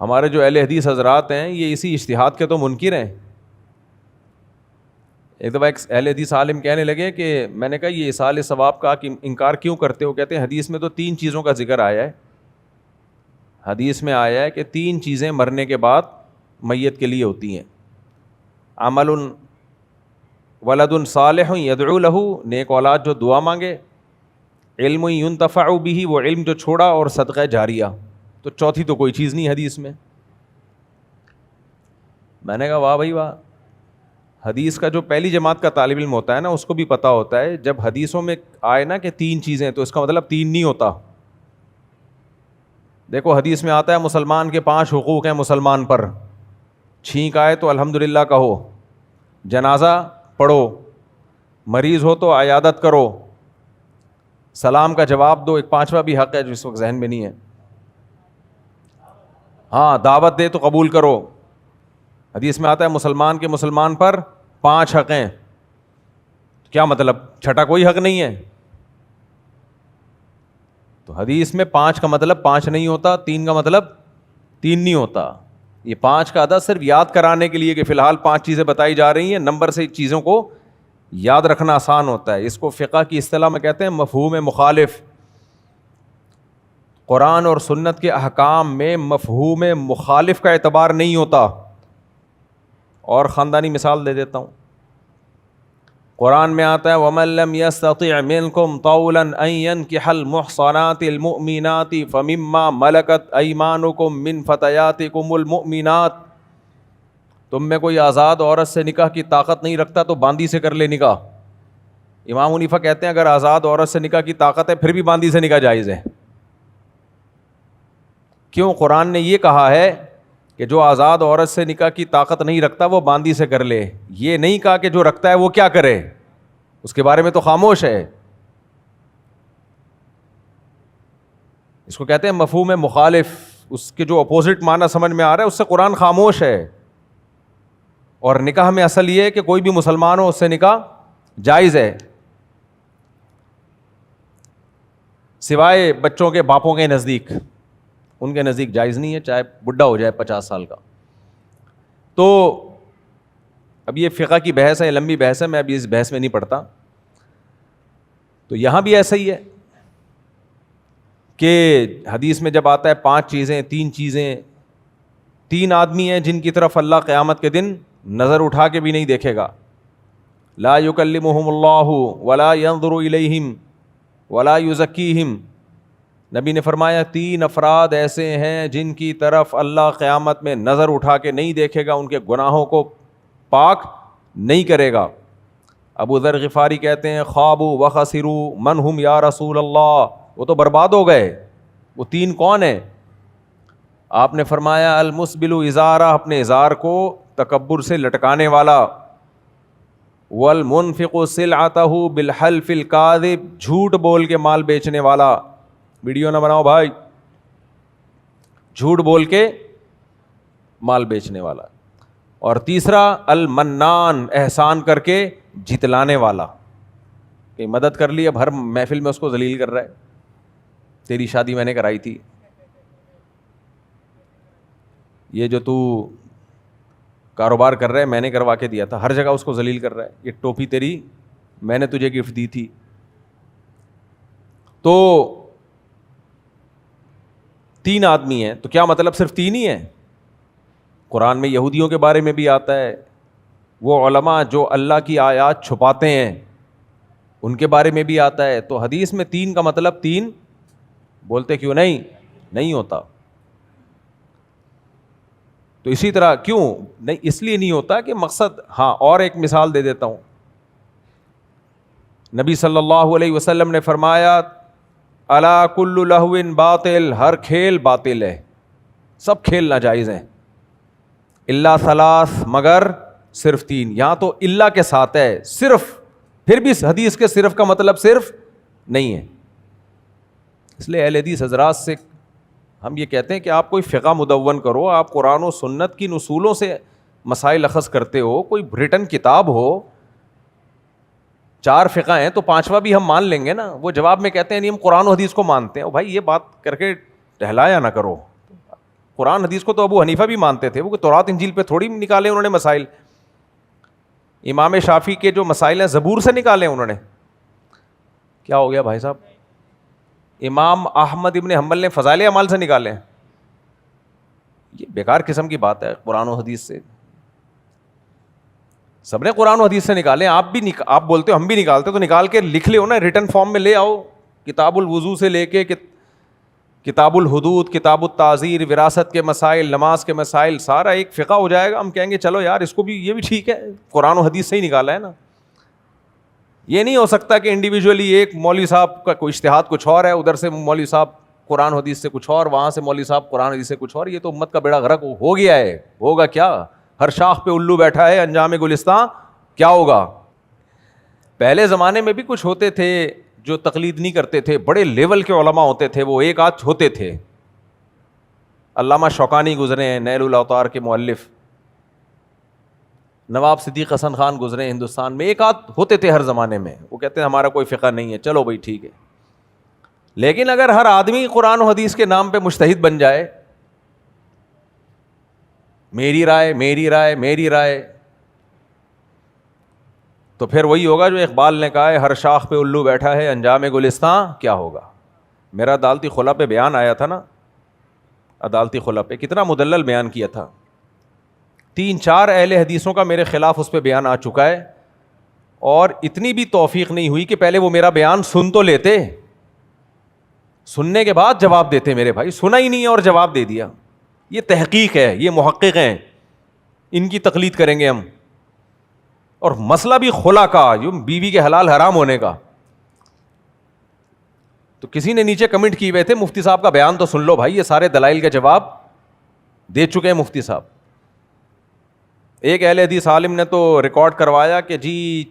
ہمارے جو اہل حدیث حضرات ہیں یہ اسی اجتہاد کے تو منکر ہیں. ایک دفعہ ایک اہل حدیث عالم کہنے لگے کہ میں نے کہا یہ ایصال ثواب کا انکار کیوں کرتے ہو؟ کہتے ہیں حدیث میں تو 3 چیزوں کا ذکر آیا ہے. حدیث میں آیا ہے کہ 3 چیزیں مرنے کے بعد میت کے لیے ہوتی ہیں. عمل ولد صالح یدعو لہ، نیک اولاد جو دعا مانگے، علم ینتفع بہ، وہ علم جو چھوڑا، اور صدقہ جاریہ. تو چوتھی تو کوئی چیز نہیں حدیث میں. میں نے کہا واہ بھائی واہ. حدیث کا جو پہلی جماعت کا طالب علم ہوتا ہے نا اس کو بھی پتہ ہوتا ہے جب حدیثوں میں آئے نا کہ 3 چیزیں تو اس کا مطلب 3 نہیں ہوتا. دیکھو حدیث میں آتا ہے مسلمان کے 5 حقوق ہیں مسلمان پر. چھینک آئے تو الحمدللہ کہو، جنازہ پڑھو، مریض ہو تو عیادت کرو، سلام کا جواب دو. ایک 5واں بھی حق ہے جو اس وقت ذہن میں نہیں ہے. ہاں دعوت دے تو قبول کرو. حدیث میں آتا ہے مسلمان کے مسلمان پر 5 حق ہیں. کیا مطلب چھٹا کوئی حق نہیں ہے؟ تو حدیث میں 5 کا مطلب 5 نہیں ہوتا، 3 کا مطلب 3 نہیں ہوتا. یہ 5 کا عدد صرف یاد کرانے کے لیے کہ فی الحال 5 چیزیں بتائی جا رہی ہیں، نمبر سے چیزوں کو یاد رکھنا آسان ہوتا ہے. اس کو فقہ کی اصطلاح میں کہتے ہیں مفہوم مخالف. قرآن اور سنت کے احکام میں مفہوم مخالف کا اعتبار نہیں ہوتا. اور خاندانی مثال دے دیتا ہوں. قرآن میں آتا ہے وَمَن لَّمْ يَسْتَطِعْ مِنكُمْ طَوْلًا أَن يَنكِحَ الْمُحْصَنَاتِ الْمُؤْمِنَاتِ فَمِمَّا مَلَكَتْ أَيْمَانُكُم مِّن فَتَيَاتِكُمُ الْمُؤْمِنَاتِ. تم میں کوئی آزاد عورت سے نکاح کی طاقت نہیں رکھتا تو باندی سے کر لے نکاح. امام حنیفہ کہتے ہیں اگر آزاد عورت سے نکاح کی طاقت ہے پھر بھی باندی سے نکاح جائز ہے. کیوں؟ قرآن نے یہ کہا ہے کہ جو آزاد عورت سے نکاح کی طاقت نہیں رکھتا وہ باندی سے کر لے. یہ نہیں کہا کہ جو رکھتا ہے وہ کیا کرے، اس کے بارے میں تو خاموش ہے. اس کو کہتے ہیں مفہوم مخالف. اس کے جو اپوزٹ معنی سمجھ میں آ رہا ہے اس سے قرآن خاموش ہے. اور نکاح میں اصل یہ ہے کہ کوئی بھی مسلمان ہو اس سے نکاح جائز ہے، سوائے بچوں کے باپوں کے نزدیک. ان کے نزدیک جائز نہیں ہے چاہے بڈھا ہو جائے 50 سال کا. تو اب یہ فقہ کی بحث ہے، لمبی بحث ہے، میں ابھی اس بحث میں نہیں پڑھتا. تو یہاں بھی ایسا ہی ہے کہ حدیث میں جب آتا ہے 5 چیزیں 3 چیزیں، 3 آدمی ہیں جن کی طرف اللہ قیامت کے دن نظر اٹھا کے بھی نہیں دیکھے گا. لا یکلمہم اللہ ولا ینظر الیہم ولا یزکیہم. نبی نے فرمایا 3 افراد ایسے ہیں جن کی طرف اللہ قیامت میں نظر اٹھا کے نہیں دیکھے گا، ان کے گناہوں کو پاک نہیں کرے گا. ابو ذر غفاری کہتے ہیں خوابوا وخسروا من ہم یا رسول اللہ. وہ تو برباد ہو گئے. وہ 3 کون ہیں؟ آپ نے فرمایا المسبل ازارہ، اپنے ازار کو تکبر سے لٹکانے والا، والمنفق سلعتہ بالحلف الکاذب، جھوٹ بول کے مال بیچنے والا. ویڈیو نہ بناؤ بھائی. جھوٹ بول کے مال بیچنے والا. اور تیسرا المنان، احسان کر کے جتلانے والا. کہ مدد کر لی اب ہر محفل میں اس کو ذلیل کر رہا ہے. تیری شادی میں نے کرائی تھی، یہ جو تو کاروبار کر رہا ہے میں نے کروا کے دیا تھا. ہر جگہ اس کو ذلیل کر رہا ہے. یہ ٹوپی تیری میں نے تجھے گفٹ دی تھی. تو 3 آدمی ہیں. تو کیا مطلب صرف 3 ہی ہیں؟ قرآن میں یہودیوں کے بارے میں بھی آتا ہے. وہ علماء جو اللہ کی آیات چھپاتے ہیں ان کے بارے میں بھی آتا ہے. تو حدیث میں 3 کا مطلب 3 بولتے کیوں نہیں ہوتا. تو اسی طرح کیوں نہیں؟ اس لیے نہیں ہوتا کہ مقصد. ہاں اور ایک مثال دے دیتا ہوں. نبی صلی اللہ علیہ وسلم نے فرمایا الا کل لہو باطل، ہر کھیل باطل ہے، سب کھیل ناجائز ہیں. الا ثلاث، مگر صرف 3. یہاں تو الا کے ساتھ ہے صرف. پھر بھی حدیث کے صرف کا مطلب صرف نہیں ہے. اس لیے اہل حدیث حضرات سے ہم یہ کہتے ہیں کہ آپ کوئی فقہ مدون کرو. آپ قرآن و سنت کی اصولوں سے مسائل اخذ کرتے ہو. کوئی ریٹن کتاب ہو. 4 فقہ ہیں تو 5واں بھی ہم مان لیں گے نا. وہ جواب میں کہتے ہیں نہیں ہم قرآن و حدیث کو مانتے ہیں. بھائی یہ بات کر کے ٹہلایا نہ کرو. قرآن حدیث کو تو ابو حنیفہ بھی مانتے تھے, وہ تورات انجیل پہ تھوڑی نکالے انہوں نے مسائل. امام شافعی کے جو مسائل ہیں زبور سے نکالے انہوں نے. کیا ہو گیا بھائی صاحب؟ امام احمد ابن حنبل نے فضائل اعمال سے نکالے ہیں. یہ بیکار قسم کی بات ہے. قرآن و حدیث سے سب نے قرآن و حدیث سے نکالے. آپ بولتے ہو ہم بھی نکالتے, تو نکال کے لکھ لے ہو نا, ریٹن فارم میں لے آؤ. کتاب الوضو سے لے کے کتاب الحدود, کتاب التعزیر, وراثت کے مسائل, نماز کے مسائل, سارا ایک فقہ ہو جائے گا. ہم کہیں گے چلو یار اس کو بھی, یہ بھی ٹھیک ہے, قرآن و حدیث سے ہی نکالا ہے نا. یہ نہیں ہو سکتا کہ انڈیویجولی ایک مولوی صاحب کا کوئی اجتہاد کچھ اور ہے, ادھر سے مولوی صاحب قرآن حدیث سے کچھ اور, وہاں سے مولوی صاحب قرآن حدیث سے کچھ اور. یہ تو امت کا بیڑا غرق ہو گیا ہے. ہوگا کیا؟ ہر شاخ پہ الو بیٹھا ہے, انجام گلستان کیا ہوگا. پہلے زمانے میں بھی کچھ ہوتے تھے جو تقلید نہیں کرتے تھے, بڑے لیول کے علماء ہوتے تھے, وہ ایک آدھ ہوتے تھے. علامہ شوکانی گزرے ہیں, نیل الاوطار کے مؤلف, نواب صدیق حسن خان گزرے ہیں ہندوستان میں, ایک آدھ ہوتے تھے ہر زمانے میں. وہ کہتے ہیں ہمارا کوئی فقہ نہیں ہے, چلو بھائی ٹھیک ہے. لیکن اگر ہر آدمی قرآن و حدیث کے نام پہ مجتہد بن جائے, میری رائے میری رائے میری رائے, تو پھر وہی ہوگا جو اقبال نے کہا ہے, ہر شاخ پہ الو بیٹھا ہے, انجام گلستان کیا ہوگا. میرا عدالتی خلا پہ بیان آیا تھا نا, عدالتی خلا پہ کتنا مدلل بیان کیا تھا. 3-4 اہل حدیثوں کا میرے خلاف اس پہ بیان آ چکا ہے, اور اتنی بھی توفیق نہیں ہوئی کہ پہلے وہ میرا بیان سن تو لیتے, سننے کے بعد جواب دیتے. میرے بھائی سنا ہی نہیں ہے اور جواب دے دیا. یہ تحقیق ہے, یہ محقق ہیں, ان کی تقلید کریں گے ہم. اور مسئلہ بھی خلا کا, جو بیوی کے حلال حرام ہونے کا. تو کسی نے نیچے کمنٹ کیے ہوئے تھے, مفتی صاحب کا بیان تو سن لو بھائی, یہ سارے دلائل کے جواب دے چکے ہیں مفتی صاحب. ایک اہل حدیث عالم نے تو ریکارڈ کروایا کہ جی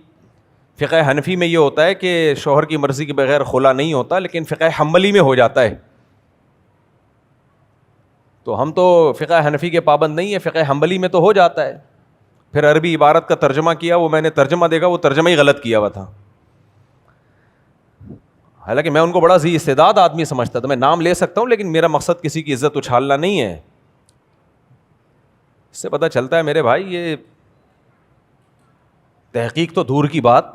فقہ حنفی میں یہ ہوتا ہے کہ شوہر کی مرضی کے بغیر خلا نہیں ہوتا, لیکن فقہ حنبلی میں ہو جاتا ہے. تو ہم تو فقہ حنفی کے پابند نہیں ہیں, فقہ حنبلی میں تو ہو جاتا ہے. پھر عربی عبارت کا ترجمہ کیا, وہ میں نے ترجمہ دیکھا, وہ ترجمہ ہی غلط کیا ہوا تھا. حالانکہ میں ان کو بڑا ذی استعداد آدمی سمجھتا تھا, میں نام لے سکتا ہوں, لیکن میرا مقصد کسی کی عزت اچھالنا نہیں ہے. اس سے پتہ چلتا ہے میرے بھائی, یہ تحقیق تو دور کی بات,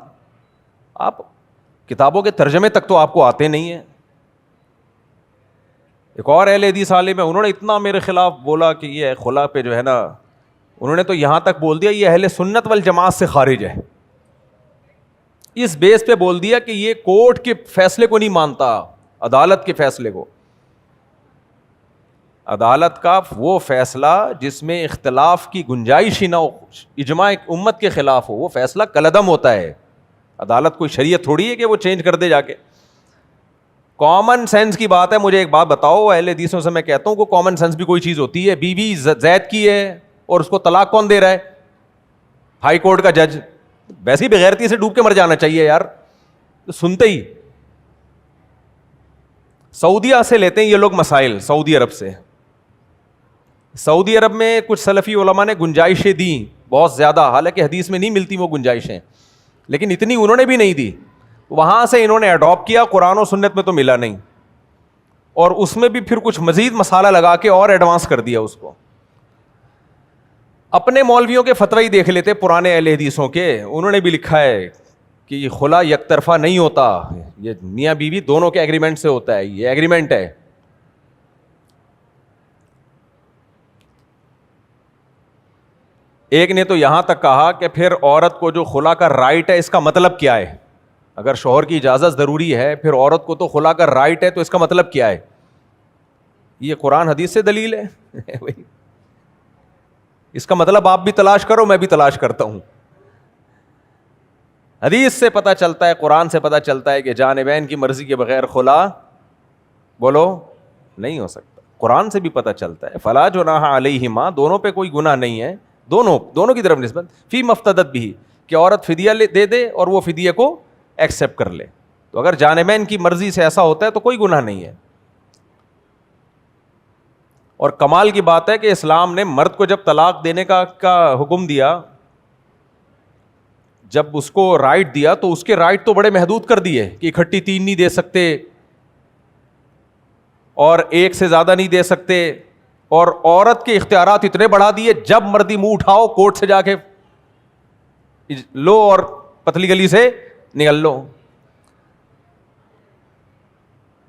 آپ کتابوں کے ترجمے تک تو آپ کو آتے نہیں ہیں. ایک اور اہل حدیث عالم ہے, انہوں نے اتنا میرے خلاف بولا کہ یہ خلا پہ جو ہے نا, انہوں نے تو یہاں تک بول دیا یہ اہل سنت والجماعت سے خارج ہے. اس بیس پہ بول دیا کہ یہ کورٹ کے فیصلے کو نہیں مانتا, عدالت کے فیصلے کو. عدالت کا وہ فیصلہ جس میں اختلاف کی گنجائش ہی نہ ہو, اجماع امت کے خلاف ہو, وہ فیصلہ کالعدم ہوتا ہے. عدالت کوئی شریعت تھوڑی ہے کہ وہ چینج کر دے جا کے. کامن سینس کی بات ہے. مجھے ایک بات بتاؤ, اہل حدیثوں سے میں کہتا ہوں کہ کامن سینس بھی کوئی چیز ہوتی ہے. بیوی زید کی ہے اور اس کو طلاق کون دے رہا ہے؟ ہائی کورٹ کا جج. ویسے ہی بغیرتی سے ڈوب کے مر جانا چاہیے یار. سنتے ہی سعودیہ سے لیتے ہیں یہ لوگ مسائل, سعودی عرب سے. سعودی عرب میں کچھ سلفی علماء نے گنجائشیں دیں بہت زیادہ, حالانکہ حدیث میں نہیں ملتی وہ گنجائشیں, لیکن اتنی انہوں نے بھی نہیں دی. وہاں سے انہوں نے اڈاپٹ کیا, قرآن و سنت میں تو ملا نہیں, اور اس میں بھی پھر کچھ مزید مسالہ لگا کے اور ایڈوانس کر دیا اس کو. اپنے مولویوں کے فتوی دیکھ لیتے پرانے اہل حدیثوں کے, انہوں نے بھی لکھا ہے کہ یہ خلا یک طرفہ نہیں ہوتا, یہ میاں بیوی دونوں کے ایگریمنٹ سے ہوتا ہے, یہ ایگریمنٹ ہے. ایک نے تو یہاں تک کہا کہ پھر عورت کو جو خلا کا رائٹ ہے اس کا مطلب کیا ہے؟ اگر شوہر کی اجازت ضروری ہے, پھر عورت کو تو خلا کا رائٹ ہے, تو اس کا مطلب کیا ہے؟ یہ قرآن حدیث سے دلیل ہے. اس کا مطلب آپ بھی تلاش کرو, میں بھی تلاش کرتا ہوں. حدیث سے پتہ چلتا ہے, قرآن سے پتہ چلتا ہے کہ جانبین کی مرضی کے بغیر خلا بولو نہیں ہو سکتا. قرآن سے بھی پتہ چلتا ہے فلا جناح علیہما, دونوں پہ کوئی گناہ نہیں ہے, دونوں کی طرف نسبت, فی مفتدت بھی, کہ عورت فدیہ دے دے اور وہ فدیہ کو ایکسیپٹ کر لے. تو اگر جانبین کی مرضی سے ایسا ہوتا ہے تو کوئی گناہ نہیں ہے. اور کمال کی بات ہے کہ اسلام نے مرد کو جب طلاق دینے کا حکم دیا, جب اس کو رائٹ دیا, تو اس کے رائٹ تو بڑے محدود کر دیے کہ اکٹھی 3 نہیں دے سکتے, اور 1 سے زیادہ نہیں دے سکتے, اور عورت کے اختیارات اتنے بڑھا دیے, جب مرضی منہ اٹھاؤ کورٹ سے جا کے لو اور پتلی گلی سے نکل لو.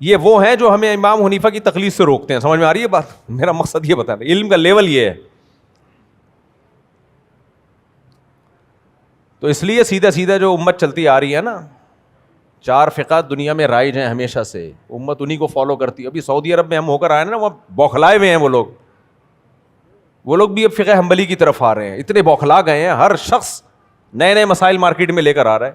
یہ وہ ہیں جو ہمیں امام حنیفہ کی تقلید سے روکتے ہیں. سمجھ میں آ رہی ہے بات؟ میرا مقصد یہ بتانا, علم کا لیول یہ ہے. تو اس لیے سیدھا سیدھا جو امت چلتی آ رہی ہے نا, 4 فقہ دنیا میں رائج ہیں ہمیشہ سے, امت انہی کو فالو کرتی ہے. ابھی سعودی عرب میں ہم ہو کر آئے نا, وہاں بوکھلائے ہوئے ہیں وہ لوگ بھی اب فقہ حنبلی کی طرف آ رہے ہیں. اتنے بوکھلا گئے ہیں, ہر شخص نئے نئے مسائل مارکیٹ میں لے کر آ رہا ہے.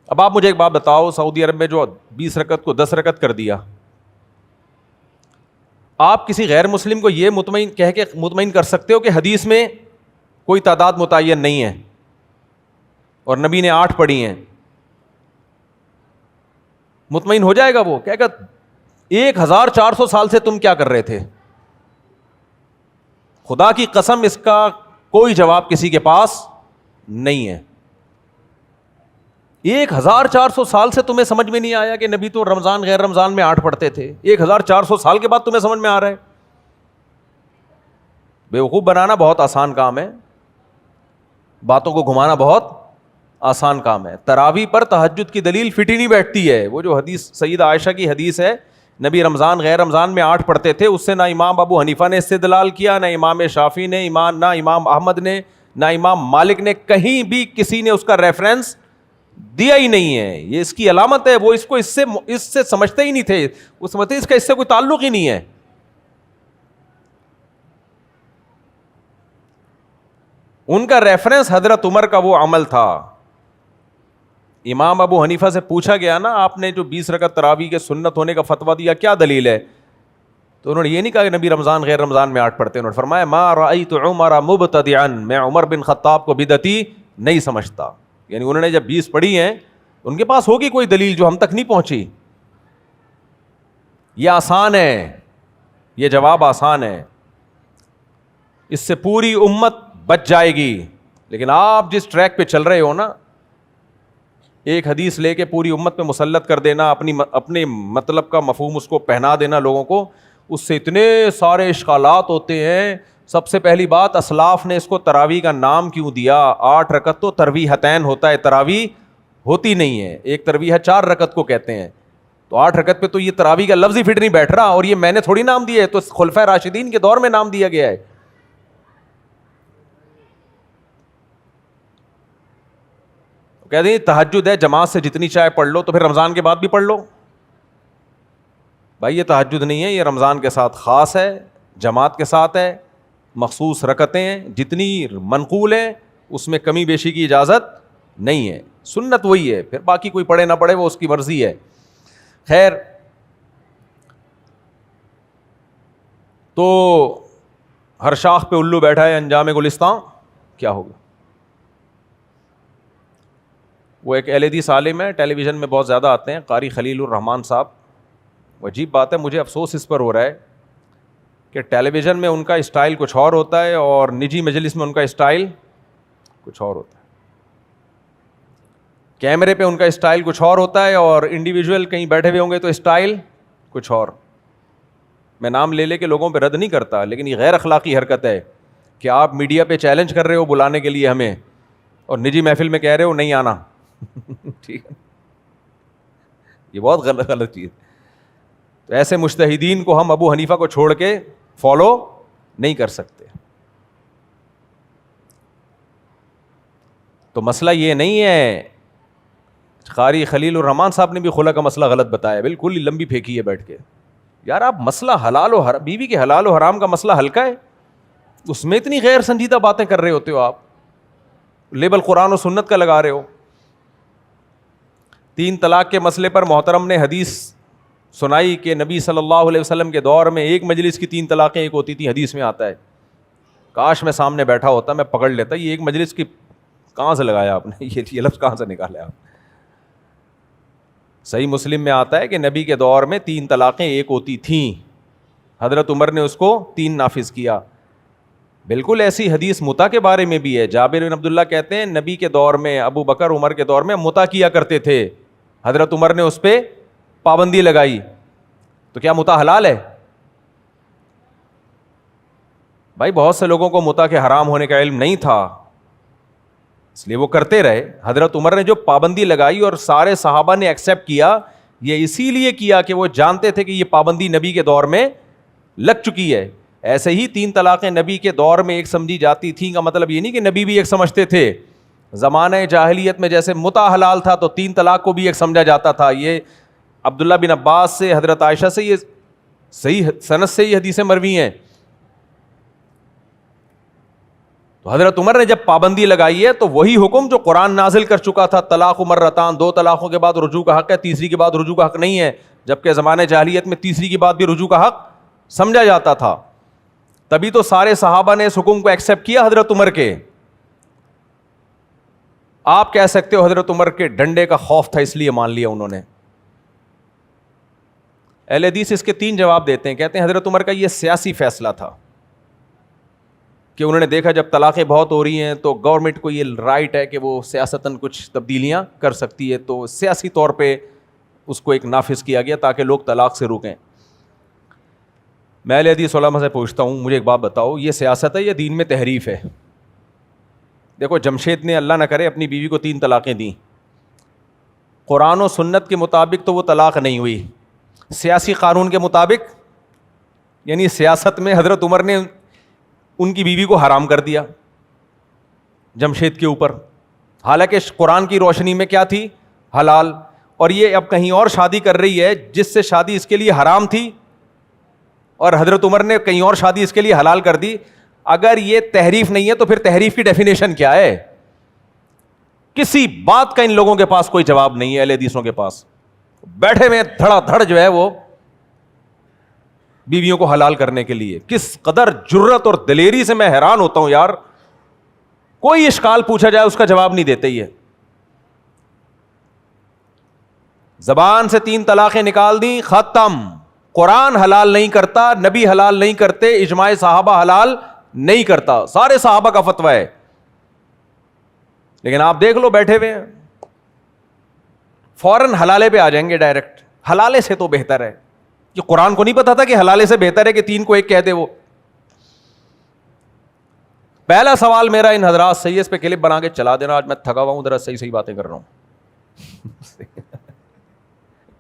اب آپ مجھے ایک بات بتاؤ, سعودی عرب میں جو 20 رکعت کو 10 رکعت کر دیا, آپ کسی غیر مسلم کو یہ کہہ کے مطمئن کر سکتے ہو کہ حدیث میں کوئی تعداد متعین نہیں ہے اور نبی نے 8 پڑھی ہیں؟ مطمئن ہو جائے گا وہ؟ کہے گا 1400 سال سے تم کیا کر رہے تھے؟ خدا کی قسم اس کا کوئی جواب کسی کے پاس نہیں ہے. 1400 سال سے تمہیں سمجھ میں نہیں آیا کہ نبی تو رمضان غیر رمضان میں 8 پڑھتے تھے؟ 1400 سال کے بعد تمہیں سمجھ میں آ رہا ہے؟ بیوقوف بنانا بہت آسان کام ہے, باتوں کو گھمانا بہت آسان کام ہے. تراویح پر تہجد کی دلیل فٹ ہی نہیں بیٹھتی ہے. وہ جو حدیث سیدہ عائشہ کی حدیث ہے, نبی رمضان غیر رمضان میں 8 پڑھتے تھے, اس سے نہ امام ابو حنیفہ نے استدلال کیا, نہ امام شافعی نے, نہ امام احمد نے, نہ امام مالک نے, کہیں بھی کسی نے اس کا ریفرنس دیا ہی نہیں ہے. یہ اس کی علامت ہے, وہ اس کو اس سے سمجھتے ہی نہیں تھے, وہ سمجھتے اس کا اس سے کوئی تعلق ہی نہیں ہے. ان کا ریفرنس حضرت عمر کا وہ عمل تھا. امام ابو حنیفہ سے پوچھا گیا نا, آپ نے جو 20 رکعت تراویح کے سنت ہونے کا فتویٰ دیا, کیا دلیل ہے؟ تو انہوں نے یہ نہیں کہا کہ نبی رمضان غیر رمضان میں 8 پڑھتے, انہوں نے فرمایا ما رأیت عمر مبتدعا, میں عمر بن خطاب کو بدعتی نہیں سمجھتا. یعنی انہوں نے جب 20 پڑھی ہیں, ان کے پاس ہوگی کوئی دلیل جو ہم تک نہیں پہنچی. یہ آسان ہے, یہ جواب آسان ہے, اس سے پوری امت بچ جائے گی. لیکن آپ جس ٹریک پہ چل رہے ہو نا, ایک حدیث لے کے پوری امت پہ مسلط کر دینا, اپنے مطلب کا مفہوم اس کو پہنا دینا لوگوں کو, اس سے اتنے سارے اشکالات ہوتے ہیں. سب سے پہلی بات, اسلاف نے اس کو تراویح کا نام کیوں دیا؟ 8 رکعت تو ترویحتین ہوتا ہے, تراویح ہوتی نہیں ہے. ایک ترویح 4 رکعت کو کہتے ہیں, تو 8 رکعت پہ تو یہ تراویح کا لفظ ہی فٹ نہیں بیٹھ رہا. اور یہ میں نے تھوڑی نام دیا ہے, تو خلفائے راشدین کے دور میں نام دیا گیا ہے. کہتے ہیں تہجد ہے, جماعت سے جتنی چاہے پڑھ لو, تو پھر رمضان کے بعد بھی پڑھ لو. بھائی یہ تہجد نہیں ہے, یہ رمضان کے ساتھ خاص ہے, جماعت کے ساتھ ہے, مخصوص رکعتیں ہیں, جتنی منقول ہیں اس میں کمی بیشی کی اجازت نہیں ہے. سنت وہی ہے, پھر باقی کوئی پڑھے نہ پڑھے وہ اس کی مرضی ہے. خیر, تو ہر شاخ پہ الو بیٹھا ہے, انجام گلستان کیا ہوگا؟ وہ ایک اہل حدیث عالم ہے, ٹیلی ویژن میں بہت زیادہ آتے ہیں, قاری خلیل الرحمان صاحب. عجیب بات ہے, مجھے افسوس اس پر ہو رہا ہے کہ ٹیلی ویژن میں ان کا اسٹائل کچھ اور ہوتا ہے اور نجی مجلس میں ان کا اسٹائل کچھ اور ہوتا ہے. کیمرے پہ ان کا اسٹائل کچھ اور ہوتا ہے اور انڈیویجول کہیں بیٹھے ہوئے ہوں گے تو اسٹائل کچھ اور. میں نام لے کے لوگوں پہ رد نہیں کرتا, لیکن یہ غیر اخلاقی حرکت ہے کہ آپ میڈیا پہ چیلنج کر رہے ہو بلانے کے لیے ہمیں, اور نجی محفل میں کہہ رہے ہو نہیں آنا. ٹھیک ہے, یہ بہت غلط چیز. تو ایسے مجتہدین کو ہم ابو حنیفہ کو چھوڑ کے فالو نہیں کر سکتے. تو مسئلہ یہ نہیں ہے, قاری خلیل الرحمان صاحب نے بھی خلا کا مسئلہ غلط بتایا, بالکل ہی لمبی پھینکی ہے بیٹھ کے. یار آپ مسئلہ حلال و حرام, بیوی کے حلال و حرام کا مسئلہ ہلکا ہے, اس میں اتنی غیر سنجیدہ باتیں کر رہے ہوتے ہو آپ, لیبل قرآن و سنت کا لگا رہے ہو. 3 طلاق کے مسئلے پر محترم نے حدیث سنائی کہ نبی صلی اللہ علیہ وسلم کے دور میں ایک مجلس کی 3 طلاقیں ایک ہوتی تھیں. حدیث میں آتا ہے, کاش میں سامنے بیٹھا ہوتا میں پکڑ لیتا. یہ ایک مجلس کی کہاں سے لگایا آپ نے, یہ لفظ کہاں سے نکالا آپ؟ صحیح مسلم میں آتا ہے کہ نبی کے دور میں 3 طلاقیں ایک ہوتی تھیں, حضرت عمر نے اس کو 3 نافذ کیا. بالکل ایسی حدیث متا کے بارے میں بھی ہے. جابر بن عبداللہ کہتے ہیں نبی کے دور میں, ابو بکر عمر کے دور میں متا کیا کرتے تھے, حضرت عمر نے اس پہ پابندی لگائی. تو کیا متع حلال ہے؟ بھائی بہت سے لوگوں کو متع کے حرام ہونے کا علم نہیں تھا، اس لیے وہ کرتے رہے. حضرت عمر نے جو پابندی لگائی اور سارے صحابہ نے ایکسیپٹ کیا، یہ اسی لیے کیا کہ وہ جانتے تھے کہ یہ پابندی نبی کے دور میں لگ چکی ہے. ایسے ہی 3 طلاقیں نبی کے دور میں ایک سمجھی جاتی تھیں کا مطلب یہ نہیں کہ نبی بھی ایک سمجھتے تھے. زمانہ جاہلیت میں جیسے متع حلال تھا تو 3 طلاق کو بھی ایک سمجھا جاتا تھا. یہ عبداللہ بن عباس سے، حضرت عائشہ سے، یہ صحیح سند سے یہ حدیثیں مروی ہیں. تو حضرت عمر نے جب پابندی لگائی ہے تو وہی حکم جو قرآن نازل کر چکا تھا، طلاق مرتان، 2 طلاقوں کے بعد رجوع کا حق ہے، تیسری کے بعد رجوع کا حق نہیں ہے. جبکہ زمانے جاہلیت میں تیسری کے بعد بھی رجوع کا حق سمجھا جاتا تھا. تبھی تو سارے صحابہ نے اس حکم کو ایکسیپٹ کیا حضرت عمر کے. آپ کہہ سکتے ہو حضرت عمر کے ڈنڈے کا خوف تھا اس لیے مان لیا انہوں نے. اہل حدیث اس کے 3 جواب دیتے ہیں. کہتے ہیں حضرت عمر کا یہ سیاسی فیصلہ تھا کہ انہوں نے دیکھا جب طلاقیں بہت ہو رہی ہیں تو گورنمنٹ کو یہ رائٹ ہے کہ وہ سیاستاً کچھ تبدیلیاں کر سکتی ہے, تو سیاسی طور پہ اس کو ایک نافذ کیا گیا تاکہ لوگ طلاق سے رکیں. میں اہل حدیث علماء سے پوچھتا ہوں, مجھے ایک بات بتاؤ, یہ سیاست ہے یا دین میں تحریف ہے؟ دیکھو جمشید نے اللہ نہ کرے اپنی بیوی کو 3 طلاقیں دیں, قرآن و سنت کے مطابق تو وہ طلاق نہیں ہوئی, سیاسی قانون کے مطابق یعنی سیاست میں حضرت عمر نے ان کی بیوی کو حرام کر دیا جمشید کے اوپر, حالانکہ قرآن کی روشنی میں کیا تھی؟ حلال. اور یہ اب کہیں اور شادی کر رہی ہے جس سے شادی اس کے لیے حرام تھی, اور حضرت عمر نے کہیں اور شادی اس کے لیے حلال کر دی. اگر یہ تحریف نہیں ہے تو پھر تحریف کی ڈیفینیشن کیا ہے؟ کسی بات کا ان لوگوں کے پاس کوئی جواب نہیں ہے. اہل حدیثوں کے پاس بیٹھے میں دھڑا دھڑ جو ہے وہ بیویوں کو حلال کرنے کے لیے, کس قدر جرت اور دلیری سے میں حیران ہوتا ہوں یار. کوئی اشکال پوچھا جائے اس کا جواب نہیں دیتے. یہ زبان سے 3 طلاقیں نکال دیں, ختم. قرآن حلال نہیں کرتا, نبی حلال نہیں کرتے, اجماع صحابہ حلال نہیں کرتا, سارے صحابہ کا فتویٰ ہے. لیکن آپ دیکھ لو بیٹھے ہوئے ہیں, فوراً حلالے پہ آ جائیں گے ڈائریکٹ. حلالے سے تو بہتر ہے, کہ قرآن کو نہیں پتا تھا کہ حلالے سے بہتر ہے کہ 3 کو 1 کہہ دے. وہ پہلا سوال میرا ان حضرات سے ہے, اس پہ کلپ بنا کے چلا دینا, آج میں تھکا ہوا ہوں, ذرا صحیح باتیں کر رہا ہوں.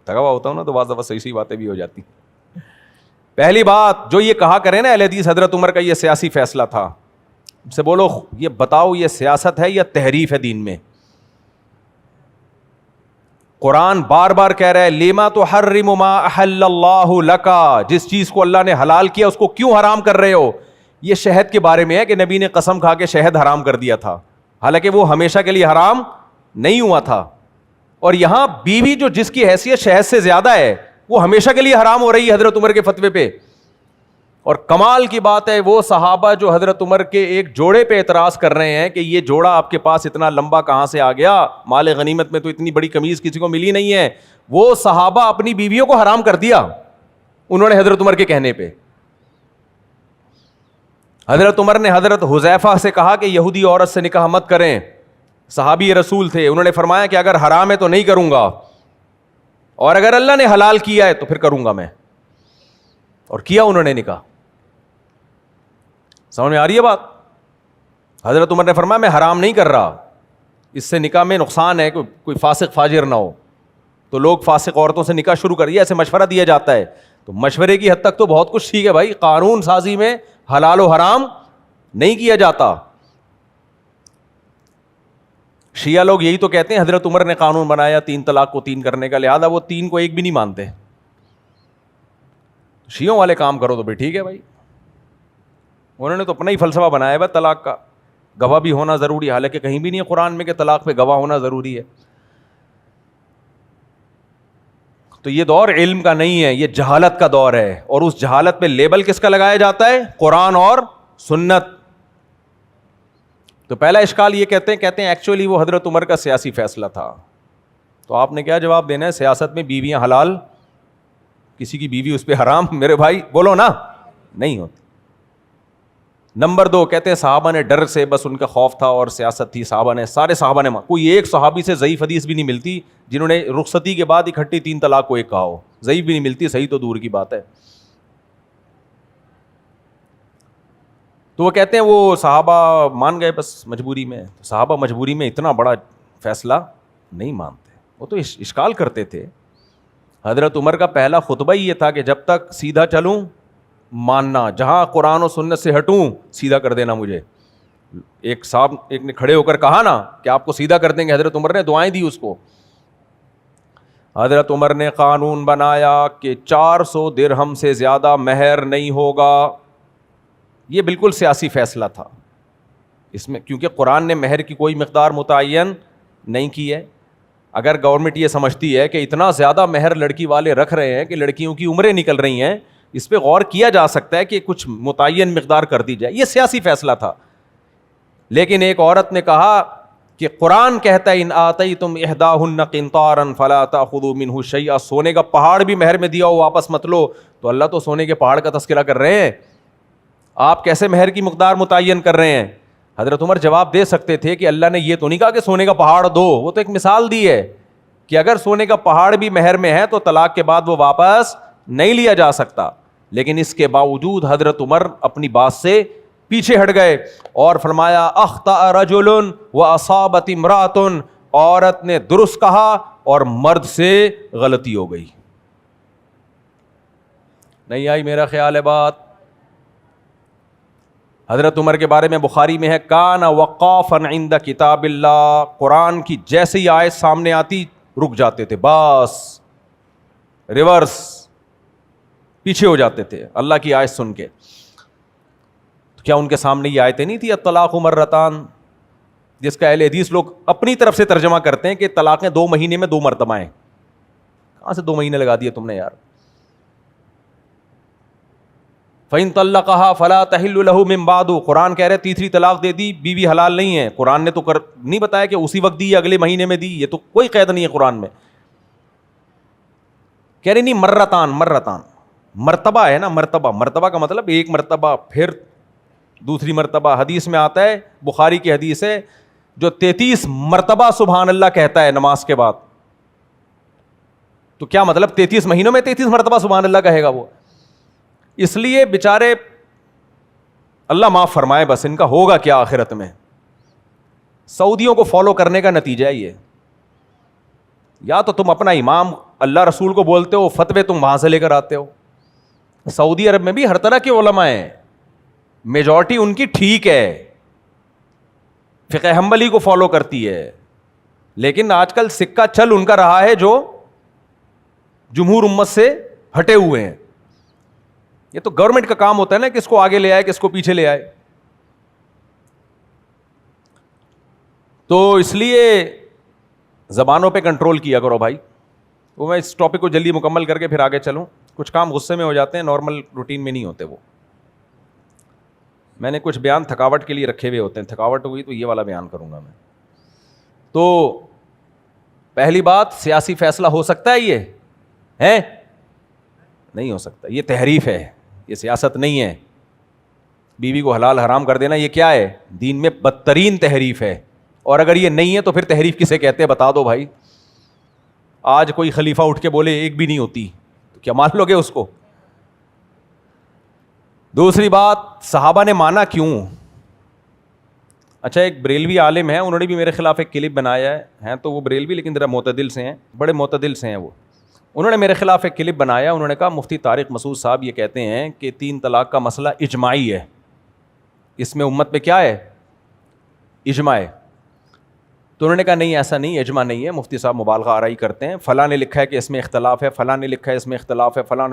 تھکا ہوا ہوتا ہوں نا تو بعض دفعہ صحیح باتیں بھی ہو جاتی. پہلی بات جو یہ کہا کریں نا اہل حدیث, حضرت عمر کا یہ سیاسی فیصلہ تھا, سے بولو یہ بتاؤ یہ سیاست ہے یا تحریف ہے دین میں؟ قرآن بار بار کہہ رہا ہے لیما تحرم ما احل اللہ لکا, جس چیز کو اللہ نے حلال کیا اس کو کیوں حرام کر رہے ہو؟ یہ شہد کے بارے میں ہے کہ نبی نے قسم کھا کے شہد حرام کر دیا تھا, حالانکہ وہ ہمیشہ کے لیے حرام نہیں ہوا تھا. اور یہاں بیوی جو جس کی حیثیت شہد سے زیادہ ہے وہ ہمیشہ کے لیے حرام ہو رہی ہے حضرت عمر کے فتوے پہ. اور کمال کی بات ہے وہ صحابہ جو حضرت عمر کے ایک جوڑے پہ اعتراض کر رہے ہیں کہ یہ جوڑا آپ کے پاس اتنا لمبا کہاں سے آ گیا, مال غنیمت میں تو اتنی بڑی قمیض کسی کو ملی نہیں ہے, وہ صحابہ اپنی بیویوں کو حرام کر دیا انہوں نے حضرت عمر کے کہنے پہ. حضرت عمر نے حضرت حذیفہ سے کہا کہ یہودی عورت سے نکاح مت کریں, صحابی رسول تھے, انہوں نے فرمایا کہ اگر حرام ہے تو نہیں کروں گا, اور اگر اللہ نے حلال کیا ہے تو پھر کروں گا میں. اور کیا انہوں نے نکاح. سمجھ میں آ رہی ہے بات؟ حضرت عمر نے فرمایا میں حرام نہیں کر رہا, اس سے نکاح میں نقصان ہے, کوئی فاسق فاجر نہ ہو, تو لوگ فاسق عورتوں سے نکاح شروع کریے, ایسے مشورہ دیا جاتا ہے. تو مشورے کی حد تک تو بہت کچھ ٹھیک ہے بھائی, قانون سازی میں حلال و حرام نہیں کیا جاتا. شیعہ لوگ یہی تو کہتے ہیں حضرت عمر نے قانون بنایا 3 طلاق کو 3 کرنے کا, لہذا وہ 3 کو 1 بھی نہیں مانتے. شیعوں والے کام کرو تو بھی ٹھیک ہے بھائی, انہوں نے تو اپنا ہی فلسفہ بنایا ہے طلاق کا, گواہ بھی ہونا ضروری ہے, حالانکہ کہیں بھی نہیں ہے قرآن میں کہ طلاق پہ گواہ ہونا ضروری ہے. تو یہ دور علم کا نہیں ہے, یہ جہالت کا دور ہے, اور اس جہالت پہ لیبل کس کا لگایا جاتا ہے؟ قرآن اور سنت. تو پہلا اشکال یہ کہتے ہیں ایکچولی وہ حضرت عمر کا سیاسی فیصلہ تھا. تو آپ نے کیا جواب دینا ہے؟ سیاست میں بیویاں حلال, کسی کی بیوی اس پہ حرام, میرے بھائی بولو نا, نہیں ہوتی, نمبر 2 کہتے ہیں صحابہ نے ڈر سے بس ان کا خوف تھا اور سیاست تھی، سارے صحابہ نے کوئی ایک صحابی سے ضعیف حدیث بھی نہیں ملتی جنہوں نے رخصتی کے بعد اکٹھی 3 طلاق کو ایک کہا ہو، ضعیف بھی نہیں ملتی، صحیح تو دور کی بات ہے۔ تو وہ کہتے ہیں وہ صحابہ مان گئے بس مجبوری میں۔ صحابہ مجبوری میں اتنا بڑا فیصلہ نہیں مانتے، وہ تو اشکال کرتے تھے۔ حضرت عمر کا پہلا خطبہ ہی یہ تھا کہ جب تک سیدھا چلوں ماننا، جہاں قرآن و سنت سے ہٹوں سیدھا کر دینا مجھے۔ ایک صاحب ایک نے کھڑے ہو کر کہا نا کہ آپ کو سیدھا کر دیں گے، حضرت عمر نے دعائیں دی اس کو۔ حضرت عمر نے قانون بنایا کہ 400 درہم سے زیادہ مہر نہیں ہوگا۔ یہ بالکل سیاسی فیصلہ تھا اس میں، کیونکہ قرآن نے مہر کی کوئی مقدار متعین نہیں کی ہے۔ اگر گورنمنٹ یہ سمجھتی ہے کہ اتنا زیادہ مہر لڑکی والے رکھ رہے ہیں کہ لڑکیوں کی عمریں نکل رہی ہیں، اس پہ غور کیا جا سکتا ہے کہ کچھ متعین مقدار کر دی جائے، یہ سیاسی فیصلہ تھا۔ لیکن ایک عورت نے کہا کہ قرآن کہتا ہے ان آتیتم احداہن قنطارا فلا تاخذوا منہ شیئا، سونے کا پہاڑ بھی مہر میں دیا ہو واپس مت لو۔ تو اللہ تو سونے کے پہاڑ کا تذکرہ کر رہے ہیں، آپ کیسے مہر کی مقدار متعین کر رہے ہیں؟ حضرت عمر جواب دے سکتے تھے کہ اللہ نے یہ تو نہیں کہا کہ سونے کا پہاڑ دو، وہ تو ایک مثال دی ہے کہ اگر سونے کا پہاڑ بھی مہر میں ہے تو طلاق کے بعد وہ واپس نہیں لیا جا سکتا۔ لیکن اس کے باوجود حضرت عمر اپنی بات سے پیچھے ہٹ گئے اور فرمایا اخطأ رجل واصابت امرأۃ، عورت نے درست کہا اور مرد سے غلطی ہو گئی۔ نہیں آئی میرا خیال ہے بات؟ حضرت عمر کے بارے میں بخاری میں ہے کان وقافا عند کتاب اللہ، قرآن کی جیسے ہی آیت سامنے آتی رک جاتے تھے، بس ریورس پیچھے ہو جاتے تھے اللہ کی آیت سن کے۔ تو کیا ان کے سامنے یہ آیتیں نہیں تھی الطلاق مرتان، جس کا اہل حدیث لوگ اپنی طرف سے ترجمہ کرتے ہیں کہ طلاقیں 2 مہینے میں 2 مرتبہ ہیں؟ کہاں سے 2 مہینے لگا دیے تم نے یار؟ فَإِن طَلَّقَهَا فَلَا تَحِلُّ لَهُ مِن بَعْدُ، قرآن کہہ رہے تیسری طلاق دے دی بیوی حلال نہیں ہے۔ قرآن نے تو نہیں بتایا کہ اسی وقت دی یا اگلے مہینے میں دی، یہ تو کوئی قید نہیں ہے قرآن میں۔ کہہ رہے نہیں مرتان مرتبہ ہے نا، مرتبہ کا مطلب ایک مرتبہ پھر دوسری مرتبہ۔ حدیث میں آتا ہے، بخاری کی حدیث ہے، جو 33 مرتبہ سبحان اللہ کہتا ہے نماز کے بعد، تو کیا مطلب 33 مہینوں میں 33 مرتبہ سبحان اللہ کہے گا وہ؟ اس لیے بیچارے اللہ معاف فرمائے، بس ان کا ہوگا کیا آخرت میں؟ سعودیوں کو فالو کرنے کا نتیجہ ہے یہ۔ یا تو تم اپنا امام اللہ رسول کو بولتے ہو، فتوے تم وہاں سے لے کر آتے ہو۔ سعودی عرب میں بھی ہر طرح کے علماء ہیں، میجورٹی ان کی ٹھیک ہے، فقہ حنبلی کو فالو کرتی ہے، لیکن آج کل سکہ چل ان کا رہا ہے جو جمہور امت سے ہٹے ہوئے ہیں۔ یہ تو گورنمنٹ کا کام ہوتا ہے نا، کس کو آگے لے آئے کس کو پیچھے لے آئے۔ تو اس لیے زبانوں پہ کنٹرول کیا کرو بھائی۔ وہ میں اس ٹاپک کو جلدی مکمل کر کے پھر آگے چلوں، کچھ کام غصے میں ہو جاتے ہیں، نارمل روٹین میں نہیں ہوتے وہ۔ میں نے کچھ بیان تھکاوٹ کے لیے رکھے ہوئے ہوتے ہیں، تھکاوٹ ہوئی تو یہ والا بیان کروں گا میں۔ تو پہلی بات، سیاسی فیصلہ ہو سکتا ہے یہ ہے؟ نہیں ہو سکتا، یہ تحریف ہے، یہ سیاست نہیں ہے۔ بیوی کو حلال حرام کر دینا یہ کیا ہے؟ دین میں بدترین تحریف ہے۔ اور اگر یہ نہیں ہے تو پھر تحریف کسے کہتے ہیں بتا دو بھائی۔ آج کوئی خلیفہ اٹھ کے بولے ایک بھی نہیں ہوتی تو کیا مان لو گے اس کو؟ دوسری بات، صحابہ نے مانا کیوں؟ اچھا، ایک بریلوی عالم ہے، انہوں نے بھی میرے خلاف ایک کلپ بنایا ہے تو وہ بریلوی لیکن ذرا معتدل سے ہیں، بڑے معتدل سے ہیں وہ۔ انہوں نے میرے خلاف ایک کلپ بنایا، انہوں نے کہا مفتی طارق مسعود صاحب یہ کہتے ہیں کہ 3 طلاق کا مسئلہ اجماعی ہے، اس میں امت میں کیا ہے؟ اجماع ہے۔ تو انہوں نے کہا نہیں ایسا نہیں، اجماع نہیں ہے، مفتی صاحب مبالغہ آرائی کرتے ہیں، فلاں نے لکھا ہے کہ اس میں اختلاف ہے، فلاں نے لکھا ہے اس میں اختلاف ہے، فلاں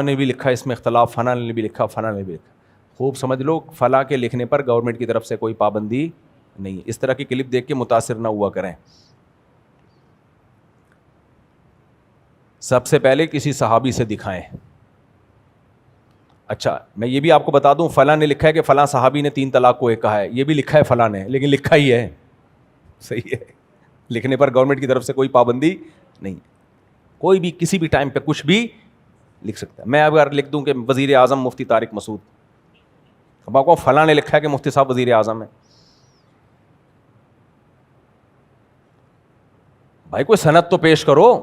نے بھی لکھا ہے اس میں اختلاف، فلاں نے بھی لکھا، فلاں نے بھی لکھا۔ خوب سمجھ لو، فلاں کے لکھنے پر گورنمنٹ کی طرف سے کوئی پابندی نہیں ہے۔ اس طرح کی کلپ دیکھ کے متاثر نہ ہوا کریں۔ سب سے پہلے کسی صحابی سے دکھائیں۔ اچھا، میں یہ بھی آپ کو بتا دوں، فلاں نے لکھا ہے کہ فلاں صحابی نے 3 طلاق کو ایک کہا ہے، یہ بھی لکھا ہے فلاں نے، لیکن لکھا ہی ہے، صحیح ہے، لکھنے پر گورنمنٹ کی طرف سے کوئی پابندی نہیں۔ کوئی بھی کسی بھی ٹائم پہ کچھ بھی لکھ سکتا ہے۔ میں اگر لکھ دوں کہ وزیر اعظم مفتی طارق مسعود، اب آپ کو فلاں نے لکھا ہے کہ مفتی صاحب وزیر اعظم ہے. بھائی کوئی سند تو پیش کرو.